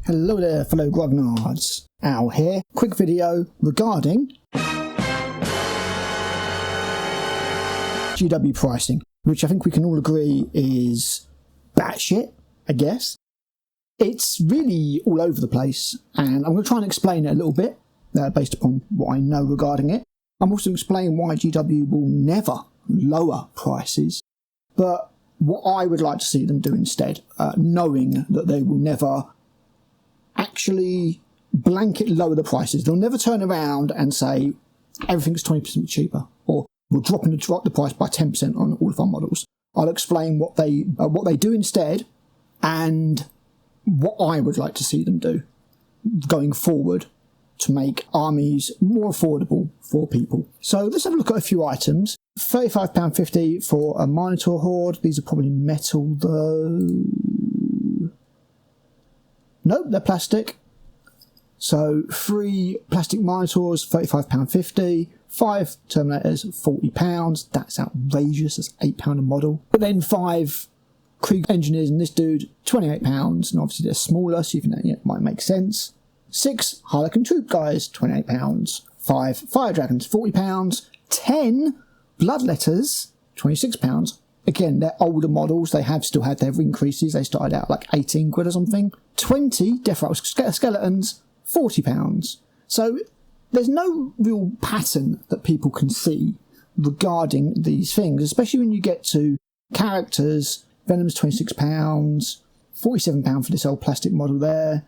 Hello there fellow grognards, Al here. Quick video regarding GW pricing, which I think we can all agree is batshit, I guess. It's really all over the place, and I'm going to try and explain it a little bit based upon what I know regarding it. I'm also explaining why GW will never lower prices, but what I would like to see them do instead, knowing that they will never actually blanket lower the prices. They'll never turn around and say everything's 20% cheaper, or we'll drop the price by 10% on all of our models. I'll explain what they do instead and what I would like to see them do going forward to make armies more affordable for people. So let's have a look at a few items. £35.50 for a Minotaur Horde. These are probably metal though. Nope, they're plastic. So 3 plastic Minotaurs, £35.50. 5 Terminators, £40. That's outrageous. That's £8 a model. But then 5 Krieg Engineers and this dude, £28. And obviously they're smaller, so you think that it might make sense. 6 Harlequin Troop Guys, £28. 5 Fire Dragons, £40. 10 Bloodletters, £26. Again, they're older models. They have still had their increases. They started out like 18 quid or something. 20 Death Rattle Skeletons, £40. So there's no real pattern that people can see regarding these things, especially when you get to characters. Venom's £26, £47 for this old plastic model there.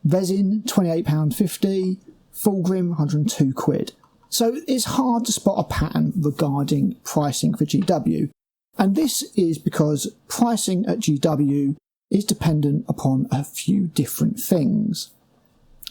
Resin, £28.50. Fulgrim, 102 quid. So it's hard to spot a pattern regarding pricing for GW. And this is because pricing at GW is dependent upon a few different things.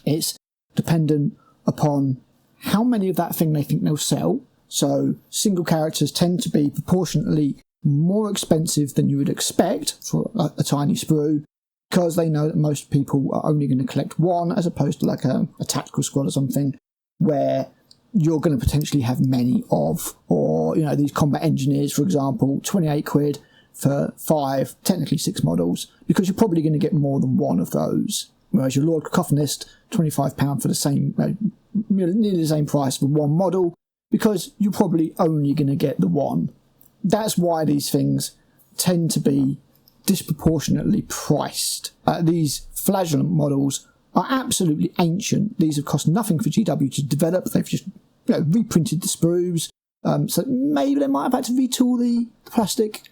It's dependent upon how many of that thing they think they'll sell. So single characters tend to be proportionately more expensive than you would expect for a tiny sprue, because they know that most people are only going to collect one, as opposed to like a tactical squad or something where you're going to potentially have many of. Or, you know, these combat engineers, for example, 28 quid for 5, technically 6 models, because you're probably going to get more than one of those. Whereas your Lord Cacophanist, £25 for the same, nearly the same price for one model, because you're probably only going to get the one. That's why these things tend to be disproportionately priced. These flagellant models are absolutely ancient. These have cost nothing for GW to develop. They've just reprinted the sprues. So maybe they might have had to retool the plastic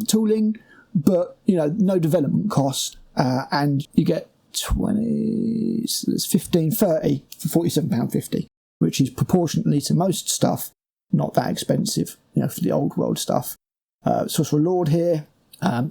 tooling, but no development cost, and you get 20, so it's 15, 30 for £47.50, which is proportionately to most stuff not that expensive, for the old world stuff. Sorcerer Lord here,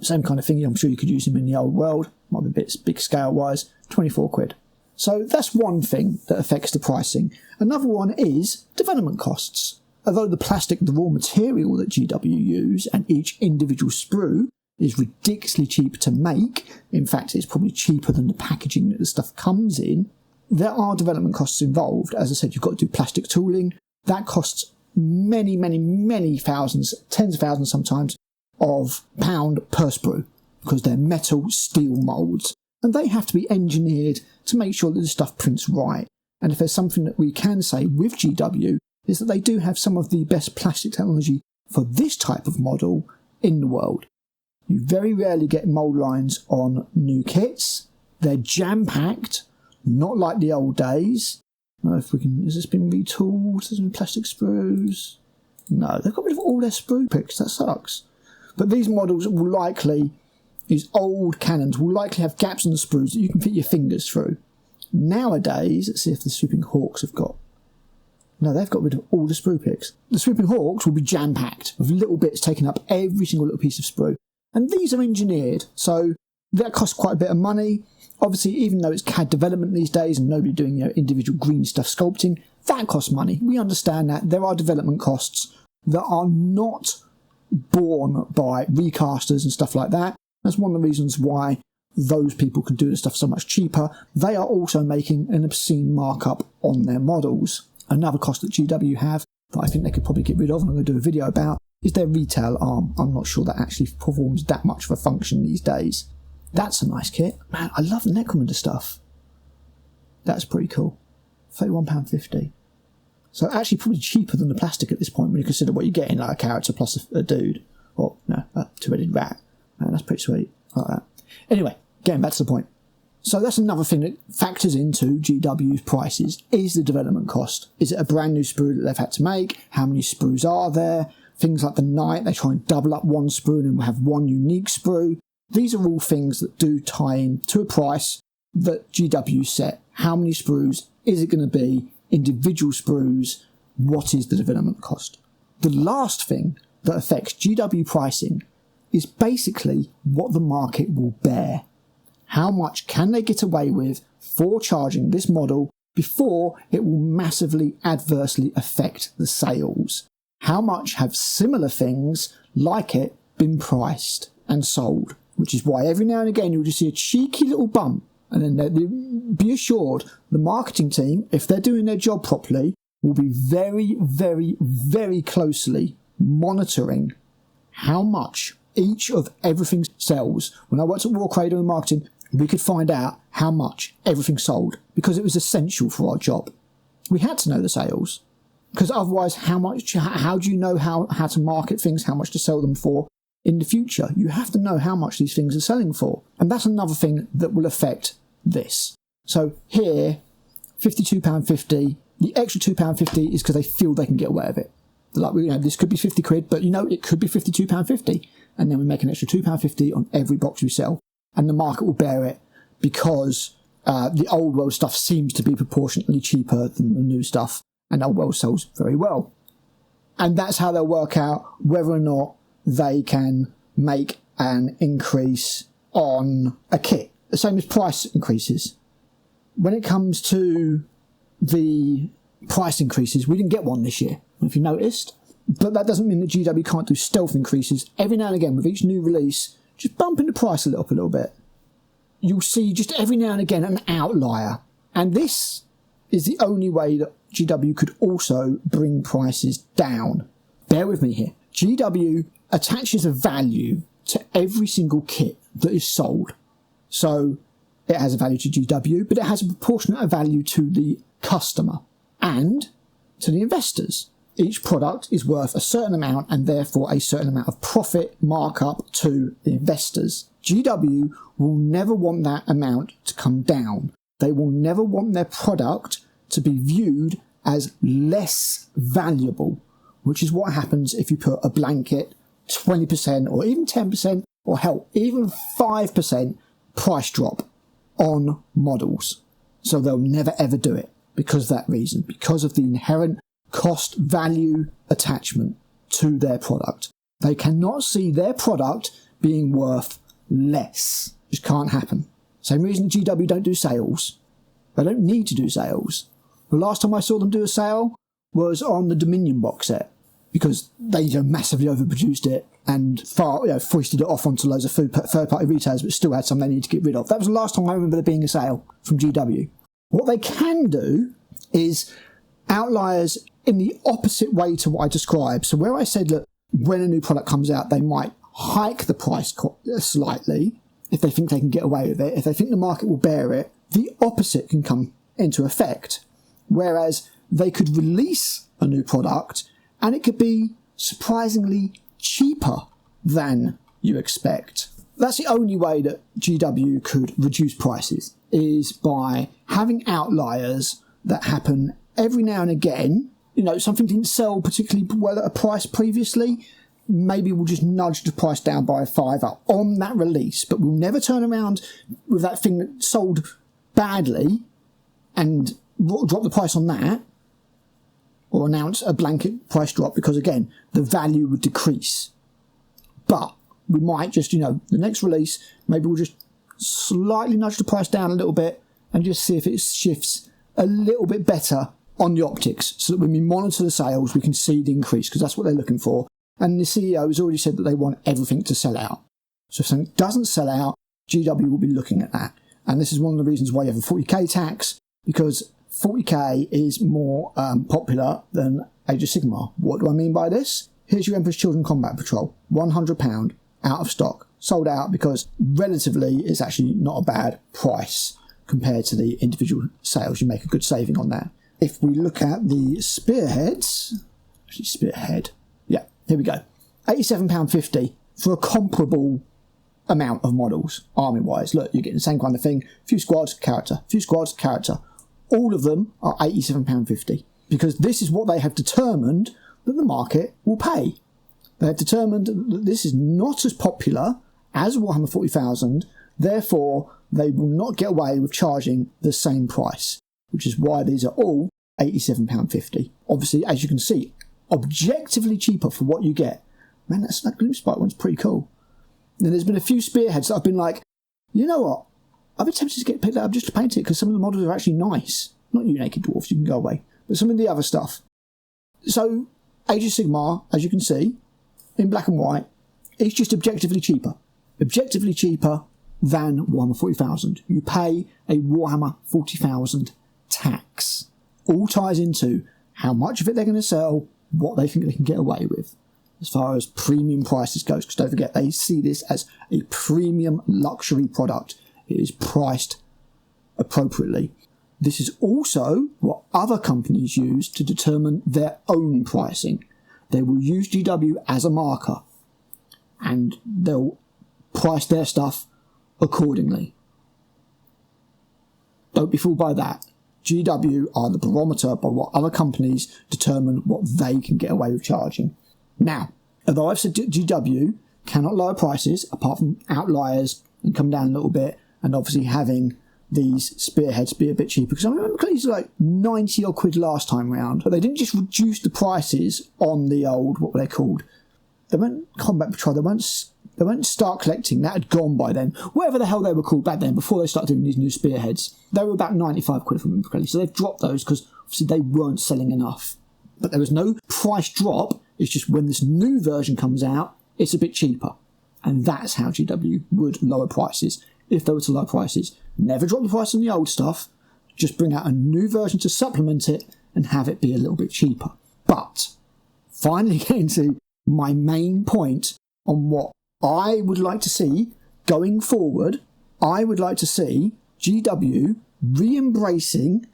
same kind of thing. I'm sure you could use him in the old world. Might be a bit big scale wise, 24 quid. So that's one thing that affects the pricing. Another one is development costs. Although the plastic, the raw material that GW use, and each individual sprue is ridiculously cheap to make, in fact it's probably cheaper than the packaging that the stuff comes in, there are development costs involved. As I said, you've got to do plastic tooling. That costs many thousands, tens of thousands sometimes, of pound per sprue, because they're metal steel moulds, and they have to be engineered to make sure that the stuff prints right. And if there's something that we can say with GW, is that they do have some of the best plastic technology for this type of model in the world. You very rarely get mould lines on new kits. They're jam-packed, not like the old days. I don't know if we can. Has this been retooled? Has there been plastic sprues? No, they've got rid of all their sprue picks. That sucks. But these models will likely, these old cannons will likely have gaps in the sprues that you can fit your fingers through. Nowadays, let's see if the Swooping Hawks have got. No, they've got rid of all the sprue picks. The Swooping Hawks will be jam-packed with little bits taking up every single little piece of sprue. And these are engineered, so that costs quite a bit of money. Obviously, even though it's CAD development these days and nobody doing individual green stuff sculpting, that costs money. We understand that. There are development costs that are not borne by recasters and stuff like that. That's one of the reasons why those people can do the stuff so much cheaper. They are also making an obscene markup on their models. Another cost that GW have that I think they could probably get rid of, and I'm going to do a video about, is their retail arm. I'm not sure that actually performs that much of a function these days. That's a nice kit. Man, I love the Necromunda stuff. That's pretty cool. £31.50. So actually probably cheaper than the plastic at this point when you consider what you're getting, like a character plus a dude. Or, no, a two-headed rat. Man, that's pretty sweet. I like that. Anyway, getting back to the point. So that's another thing that factors into GW's prices, is the development cost. Is it a brand new sprue that they've had to make? How many sprues are there? Things like the Knight, they try and double up one sprue and then have one unique sprue. These are all things that do tie in to a price that GW set. How many sprues is it going to be? Individual sprues, what is the development cost? The last thing that affects GW pricing is basically what the market will bear. How much can they get away with for charging this model before it will massively adversely affect the sales? How much have similar things like it been priced and sold? Which is why every now and again you'll just see a cheeky little bump, and then be assured the marketing team, if they're doing their job properly, will be very, very, very closely monitoring how much each of everything sells. When I worked at War Cradle in marketing, we could find out how much everything sold because it was essential for our job. We had to know the sales because otherwise how do you know how to market things, how much to sell them for in the future? You have to know how much these things are selling for. And that's another thing that will affect this. So here, £52.50, the extra £2.50 is because they feel they can get away with it. They're like, this could be 50 quid, but it could be £52.50. And then we make an extra £2.50 on every box we sell. And the market will bear it because the old world stuff seems to be proportionately cheaper than the new stuff. And old world sells very well. And that's how they'll work out whether or not they can make an increase on a kit. The same as price increases. When it comes to the price increases, we didn't get one this year, if you noticed. But that doesn't mean that GW can't do stealth increases. Every now and again, with each new release, just bumping the price a little bit. You'll see just every now and again an outlier. And this is the only way that GW could also bring prices down. Bear with me here. GW attaches a value to every single kit that is sold. So it has a value to GW, but it has a proportionate value to the customer and to the investors. Each product is worth a certain amount and therefore a certain amount of profit markup to the investors. GW will never want that amount to come down. They will never want their product to be viewed as less valuable, which is what happens if you put a blanket 20% or even 10% or hell, even 5% price drop on models. So they'll never ever do it because of that reason, because of the inherent cost value attachment to their product. They cannot see their product being worth less. Just can't happen. Same reason GW don't do sales. They don't need to do sales. The last time I saw them do a sale was on the Dominion box set because they massively overproduced it and foisted it off onto loads of third-party retailers but still had some they need to get rid of. That was the last time I remember there being a sale from GW. What they can do is Outliers in the opposite way to what I described. So where I said that when a new product comes out, they might hike the price slightly if they think they can get away with it, if they think the market will bear it, the opposite can come into effect. Whereas they could release a new product and it could be surprisingly cheaper than you expect. That's the only way that GW could reduce prices, is by having outliers that happen every now and again. Something didn't sell particularly well at a price previously. Maybe we'll just nudge the price down by £5 on that release, but we'll never turn around with that thing that sold badly and drop the price on that or announce a blanket price drop because, again, the value would decrease. But we might just, the next release, maybe we'll just slightly nudge the price down a little bit and just see if it shifts a little bit better on the optics so that when we monitor the sales, we can see the increase because that's what they're looking for. And the CEO has already said that they want everything to sell out. So if something doesn't sell out, GW will be looking at that. And this is one of the reasons why you have a 40k tax, because 40k is more popular than Age of Sigmar. What do I mean by this? Here's your Emperor's Children Combat Patrol, £100 out of stock. sold out because relatively it's actually not a bad price compared to the individual sales. You make a good saving on that. If we look at the spearheads, actually spearhead, yeah, here we go. £87.50 for a comparable amount of models, army-wise. Look, you're getting the same kind of thing. Few squads, character. Few squads, character. All of them are £87.50 because this is what they have determined that the market will pay. They have determined that this is not as popular as Warhammer 40,000, therefore they will not get away with charging the same price, which is why these are all £87.50. Obviously, as you can see, objectively cheaper for what you get. Man, that Gloom Spike one's pretty cool. And there's been a few spearheads that I've been like, you know what? I've been tempted to get picked up just to paint it because some of the models are actually nice. Not you naked dwarfs, you can go away. But some of the other stuff. So, Age of Sigmar, as you can see, in black and white, it's just objectively cheaper. Objectively cheaper than Warhammer 40,000. You pay a Warhammer 40,000 tax. All ties into how much of it they're going to sell, what they think they can get away with, as far as premium prices goes. Because don't forget, they see this as a premium luxury product. It is priced appropriately. This is also what other companies use to determine their own pricing. They will use GW as a marker, and they'll price their stuff accordingly. Don't be fooled by that. GW are the barometer by what other companies determine what they can get away with charging. Now, although I've said GW cannot lower prices, apart from Outliers and come down a little bit, and obviously having these spearheads be a bit cheaper, because I remember these were like 90 odd quid last time round, but they didn't just reduce the prices on the old, what were they called? They weren't Combat Patrol, they weren't Start Collecting, that had gone by then. Whatever the hell they were called back then, before they started doing these new spearheads. They were about 95 quid if I remember correctly, so they've dropped those because obviously they weren't selling enough. But there was no price drop, it's just when this new version comes out, it's a bit cheaper. And that's how GW would lower prices, if they were to lower prices. Never drop the price on the old stuff, just bring out a new version to supplement it and have it be a little bit cheaper. But, finally getting to my main point on what I would like to see going forward, I would like to see GW re-embracing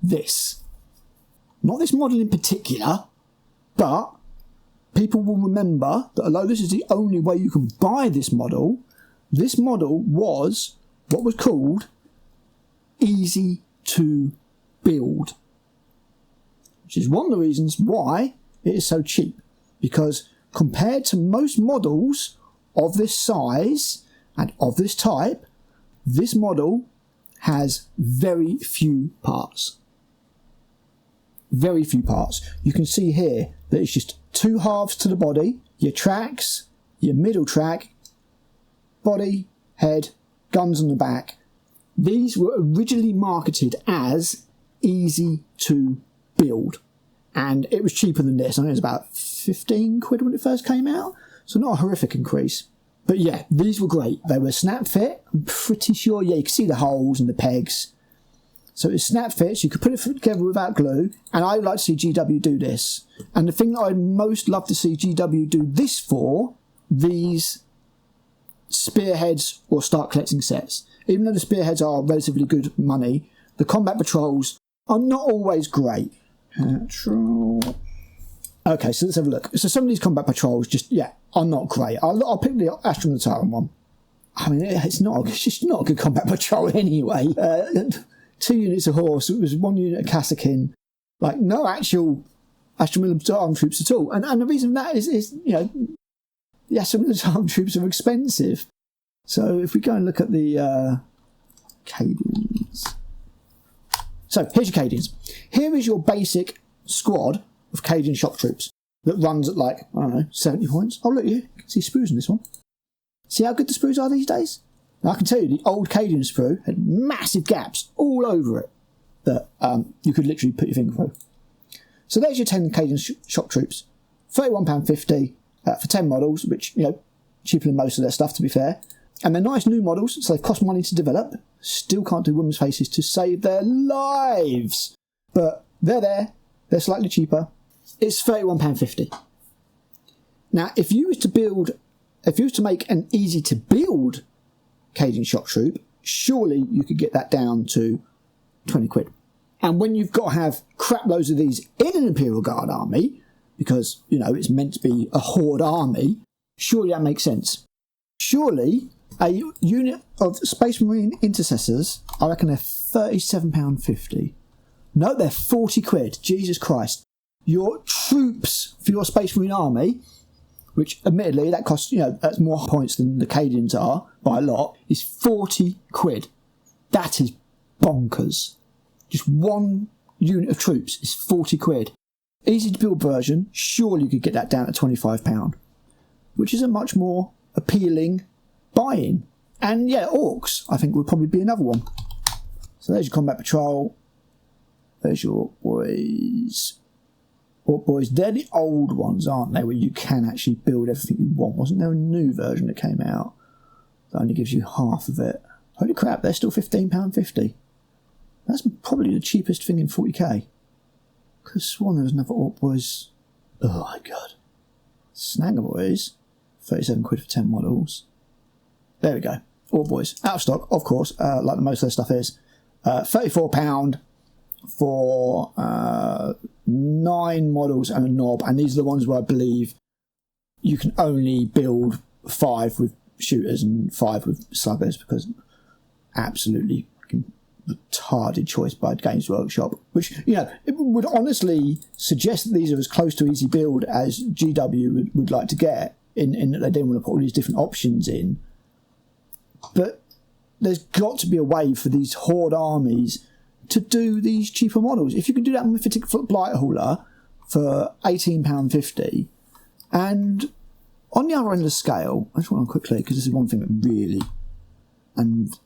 this. Not this model in particular, but people will remember that although this is the only way you can buy this model was what was called easy to build, which is one of the reasons why it is so cheap. Because compared to most models of this size and of this type, this model has very few parts. Very few parts. You can see here that it's just two halves to the body, your tracks, your middle track, body, head, guns on the back. These were originally marketed as easy to build. And it was cheaper than this. I think it was about 15 quid when it first came out. So not a horrific increase. But yeah, these were great. They were snap fit. I'm pretty sure, yeah, you can see the holes and the pegs. So it's snap fit, so you could put it together without glue. And I would like to see GW do this. And the thing that I'd most love to see GW do this for, these spearheads or Start Collecting sets. Even though the spearheads are relatively good money, the combat patrols are not always great. Patrol. Okay, so let's have a look. So some of these combat patrols just, yeah, are not great. I'll pick the Astra Militarum one. I mean, it's just not a good combat patrol anyway. 2 units of horse, it was 1 unit of Kassakin. Like, no actual Astra Militarum troops at all. And the reason for that is, you know, the Astra Militarum troops are expensive. So if we go and look at the Cadians. So here's your Cadians. Here is your basic squad of Cadian shock troops that runs at like, I don't know, 70 points. Oh, look, you can see sprues in this one. See how good the sprues are these days? Now, I can tell you, the old Cadian sprue had massive gaps all over it that you could literally put your finger through. So there's your 10 Cadian shock troops. £31.50 for 10 models, which, you know, cheaper than most of their stuff, to be fair. And they're nice new models, so they cost money to develop. Still can't do women's faces to save their lives. But they're there. They're slightly cheaper. It's £31.50. Now, if you was to make an easy to build Cadian Shock Troop, surely you could get that down to 20 quid. And when you've got to have crap loads of these in an Imperial Guard army, because, you know, it's meant to be a horde army, surely that makes sense. Surely a unit of Space Marine Intercessors, I reckon they're £37.50. No, they're 40 quid. Jesus Christ. Your troops for your Space Marine army, which admittedly that costs, you know, that's more points than the Cadians are by a lot, is 40 quid. That is bonkers. Just one unit of troops is 40 quid. Easy to build version, surely you could get that down to £25, which is a much more appealing buy-in. And yeah, Orcs, I think, would probably be another one. So there's your Combat Patrol. There's your boys. Orc boys, they're the old ones, aren't they, where you can actually build everything you want. Wasn't there a new version that came out that only gives you half of it? Holy crap, they're still £15.50. That's probably the cheapest thing in 40k. Could have sworn there was another Orc boys. Oh my god. Snagger boys, 37 quid for 10 models. There we go. Orc boys, out of stock, of course, like most of their stuff is. £34 for 9 models and a knob, and these are the ones where I believe you can only build 5 with shooters and 5 with sluggers, because absolutely retarded choice by Games Workshop, which, you know, it would honestly suggest that these are as close to easy build as GW would like to get, in that they didn't want to put all these different options in. But there's got to be a way for these horde armies to do these cheaper models. If you can do that with a Blight Hauler for £18.50, and on the other end of the scale, I just want to quickly, because this is one thing that really, and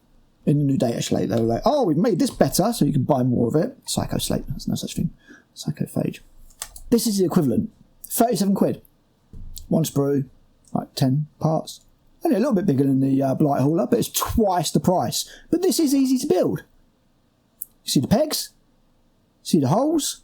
in the new data slate, they were like, oh, we've made this better, so you can buy more of it. Psycho Slate, there's no such thing. Psychophage. This is the equivalent. 37 quid. One sprue, like 10 parts. Only a little bit bigger than the Blight Hauler, but it's twice the price. But this is easy to build. You see the pegs? See the holes?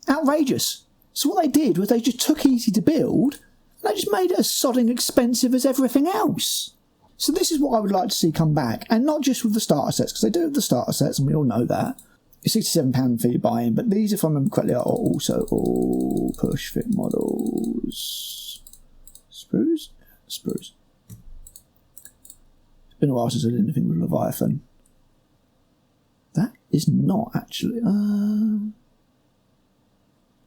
Outrageous. So what they did was they just took easy to build, and they just made it as sodding expensive as everything else. So this is what I would like to see come back, and not just with the starter sets, because they do have the starter sets, and we all know that. It's £67 for your buy-in, but these, if I remember correctly, are also all push-fit models. Sprues? Sprues. It's been a while since I did anything with Leviathan. That is not actually...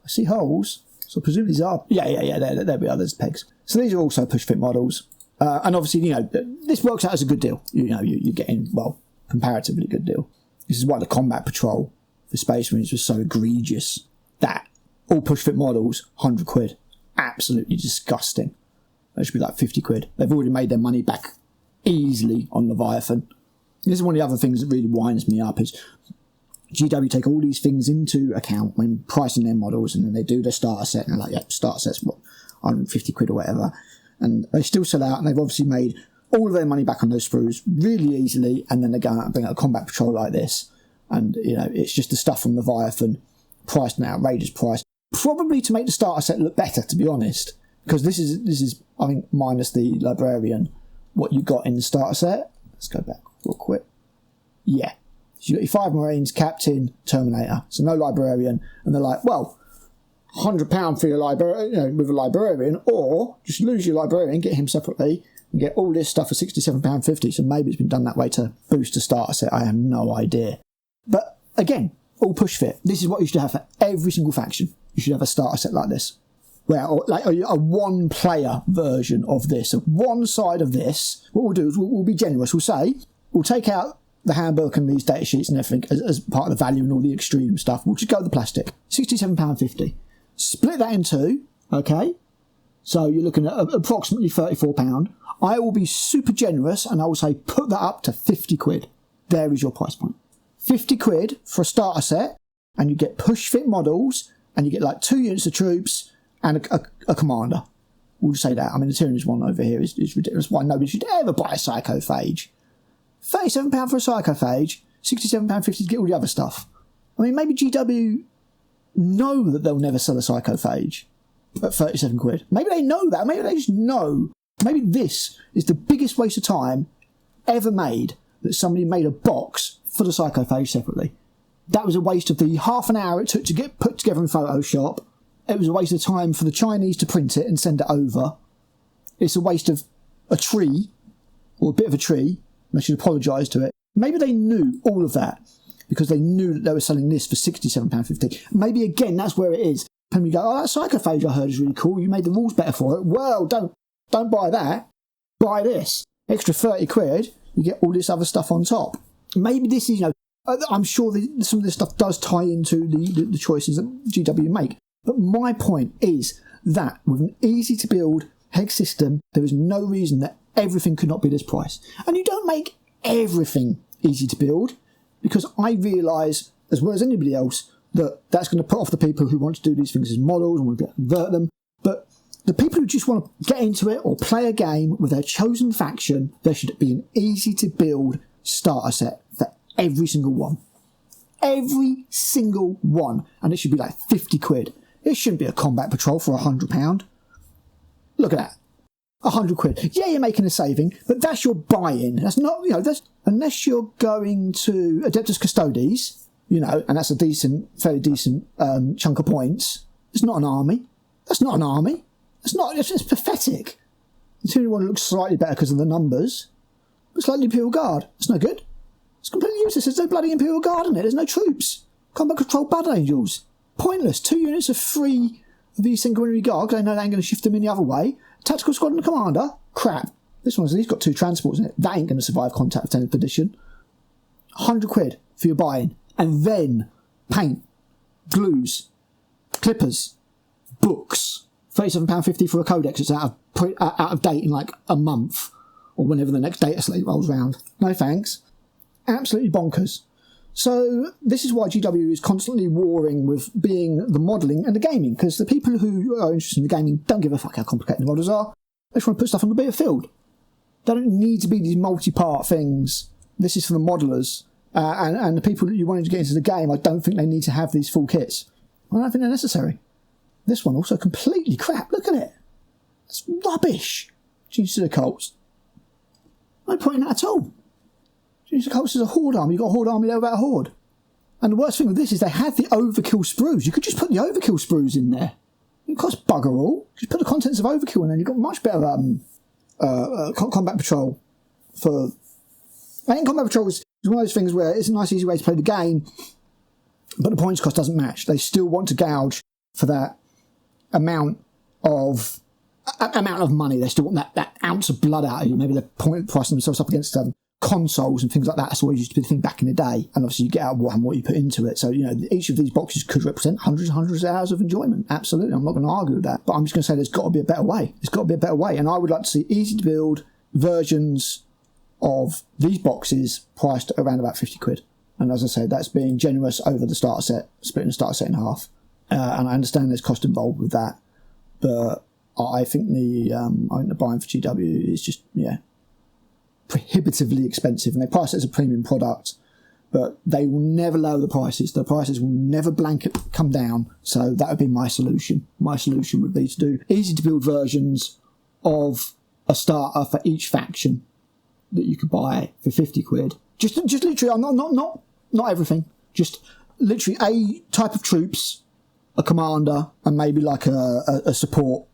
I see holes, so I presume these are... Yeah, there we are, there's pegs. So these are also push-fit models. And obviously, you know, this works out as a good deal. You know, you're getting, well, comparatively good deal. This is why the Combat Patrol for Space Marines was so egregious. That, all push-fit models, 100 quid. Absolutely disgusting. That should be like 50 quid. They've already made their money back easily on Leviathan. This is one of the other things that really winds me up, is GW take all these things into account when pricing their models, and then they do their starter set, and they're like, yep, starter set's what, 150 quid or whatever. And they still sell out, and they've obviously made all of their money back on those sprues really easily, and then they go out and bring out a Combat Patrol like this, and, you know, it's just the stuff from Leviathan, priced an outrageous price, probably to make the starter set look better, to be honest, because this is I think, minus the Librarian, what you got in the starter set. Let's go back real quick. Yeah, so you got your 5 Marines, Captain, Terminator, so no Librarian, and they're like, well, £100 for your librarian, you know, with a Librarian, or just lose your Librarian, get him separately, and get all this stuff for £67.50. So maybe it's been done that way to boost a starter set. I have no idea. But again, all push fit. This is what you should have for every single faction. You should have a starter set like this, where like a one-player version of this. So one side of this, what we'll do is we'll be generous. We'll say we'll take out the handbook and these data sheets and everything as part of the value and all the extreme stuff. We'll just go with the plastic. £67.50. Split that in two, okay? So you're looking at approximately £34. I will be super generous and I will say put that up to 50 quid. There is your price point. 50 quid for a starter set, and you get push fit models, and you get like 2 units of troops and a commander. We'll just say that. I mean, the Tyrannus one over here is ridiculous. Why nobody should ever buy a Psychophage. £37 for a Psychophage, £67.50 to get all the other stuff. I mean, maybe GW know that they'll never sell a Psychophage, at 37 quid. Maybe they know that. Maybe they just know. Maybe this is the biggest waste of time ever made, that somebody made a box for the Psychophage separately. That was a waste of the half an hour it took to get put together in Photoshop. It was a waste of time for the Chinese to print it and send it over. It's a waste of a tree, or a bit of a tree. I should apologise to it. Maybe they knew all of that because they knew that they were selling this for £67.50. Maybe, again, that's where it is. And you go, oh, that Psychophage I heard is really cool. You made the rules better for it. Well, don't buy that. Buy this. Extra 30 quid, you get all this other stuff on top. Maybe this is, I'm sure some of this stuff does tie into the choices that GW make. But my point is that with an easy-to-build hex system, there is no reason that everything could not be this price. And you don't make everything easy to build, because I realise, as well as anybody else, that that's going to put off the people who want to do these things as models and want to convert them. But the people who just want to get into it or play a game with their chosen faction, there should be an easy-to-build starter set for every single one. Every single one. And it should be like 50 quid. It shouldn't be a combat patrol for £100. Look at that. 100 quid. Yeah, you're making a saving, but that's your buy-in. That's not, that's, unless you're going to Adeptus Custodes, and that's a fairly decent chunk of points. It's not an army. That's not an army. It's pathetic. The only one looks slightly better because of the numbers. It's like the Imperial Guard. It's no good. It's completely useless. There's no bloody Imperial Guard in it. There's no troops. Combat control Bad Angels. Pointless. 2 units of free of these Sanguinary Guard, because I know they ain't going to shift them in the other way. Tactical Squadron Commander. Crap. He's got 2 transports in it. That ain't going to survive contact with 10th edition. 100 quid for your buy-in. And then paint, glues, clippers, books. £37.50 for a codex that's out of date in like a month, or whenever the next data slate rolls round. No thanks. Absolutely bonkers. So this is why GW is constantly warring with being the modelling and the gaming, because the people who are interested in the gaming don't give a fuck how complicated the models are. They just want to put stuff on the bit of field. They don't need to be these multi-part things. This is for the modellers. And the people that you wanted to get into the game, I don't think they need to have these full kits. I don't think they're necessary. This one also completely crap. Look at it. It's rubbish. Genius of the Cults. No point in that at all. Genius of the Cults is a horde army. You've got a horde army there without a horde. And the worst thing with this is they had the overkill sprues. You could just put the overkill sprues in there. It costs bugger all. Just put the contents of overkill in there. You've got much better combat patrol for... I think combat patrol is one of those things where it's a nice easy way to play the game, but the points cost doesn't match. They still want to gouge for that amount of money. They still want that ounce of blood out of you. Maybe they're pricing themselves up against consoles and things like that. That's always used to be the thing back in the day. And obviously you get out of what you put into it. So, each of these boxes could represent hundreds and hundreds of hours of enjoyment. Absolutely. I'm not going to argue with that. But I'm just going to say there's got to be a better way. There's got to be a better way. And I would like to see easy to build versions of these boxes priced at around about 50 quid. And as I said, that's being generous over the starter set, splitting the starter set in half. And I understand there's cost involved with that. But I think the buying for GW is just, prohibitively expensive. And they price it as a premium product, but they will never lower the prices. The prices will never blanket come down. So that would be my solution. My solution would be to do easy to build versions of a starter for each faction that you could buy for 50 quid. Just literally, not everything. Just literally a type of troops, a commander, and maybe like a support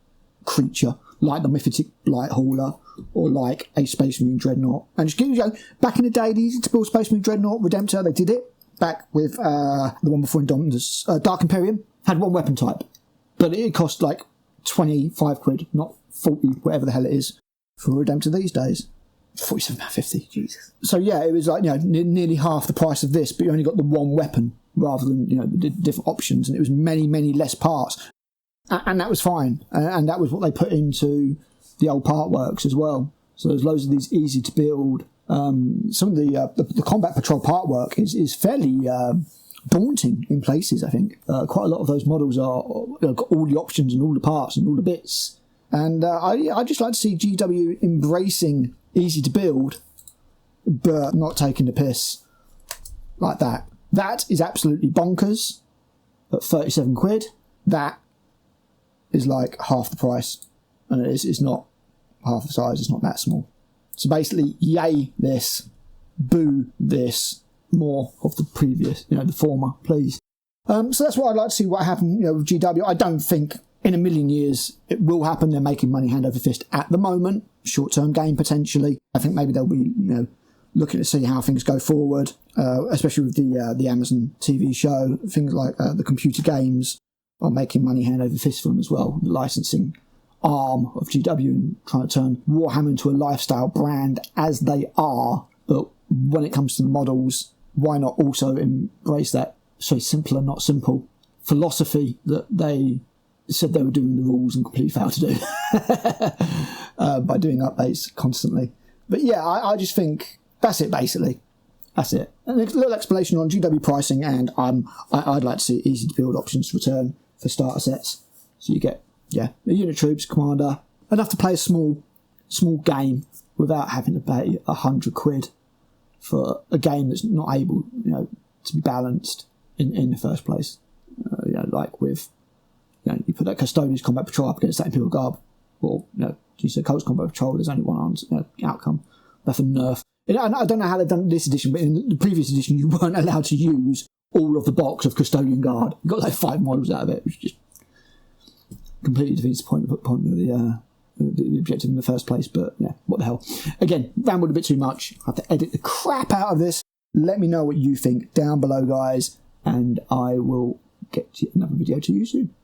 creature, like the Mythic Light Hauler, or like a Space Marine Dreadnought. And just give back in the day, the easy to build Space Marine Dreadnought Redemptor, they did it back with the one before Indomitus. Dark Imperium had one weapon type, but it cost like 25 quid, not 40, whatever the hell it is, for a Redemptor these days. £47.50, Jesus. So yeah, it was like, nearly half the price of this, but you only got the one weapon rather than, the different options, and it was many, many less parts. And that was fine. And that was what they put into the old part works as well. So there's loads of these easy to build. Some of the combat patrol part work is fairly daunting in places, I think. Quite a lot of those models are got all the options and all the parts and all the bits. And I just like to see GW embracing easy to build, but not taking the piss like that. That is absolutely bonkers at 37 quid. That is like half the price, and it's not half the size, it's not that small. So basically, yay this, boo this, more of the previous, the former, please. So that's what I'd like to see what happened, with GW. I don't think in a million years it will happen. They're making money hand over fist at the moment. Short-term gain potentially. I think maybe they'll be, looking to see how things go forward, especially with the Amazon TV show. Things like the computer games are making money hand over fist for them as well. The licensing arm of GW and trying to turn Warhammer into a lifestyle brand as they are. But when it comes to the models, why not also embrace that simpler, not simple philosophy that they said they were doing the rules and completely failed to do by doing updates constantly. But yeah, I just think that's it, basically. That's it. And a little explanation on GW pricing, and I'd like to see easy to build options to return for starter sets. So you get, the unit troops, commander, enough to play a small game without having to pay £100 for a game that's not able, to be balanced in the first place. Like with, you put that Custodian's Combat Patrol up against that Imperial Guard, or, you say Colt's Combat Patrol, there's only one outcome. That's a nerf. I don't know how they've done this edition, but in the previous edition, you weren't allowed to use all of the box of Custodian Guard. You got like 5 models out of it, which just completely defeats the point of the objective in the first place. But yeah, what the hell. Again, rambled a bit too much. I have to edit the crap out of this. Let me know what you think down below, guys, and I will get another video to you soon.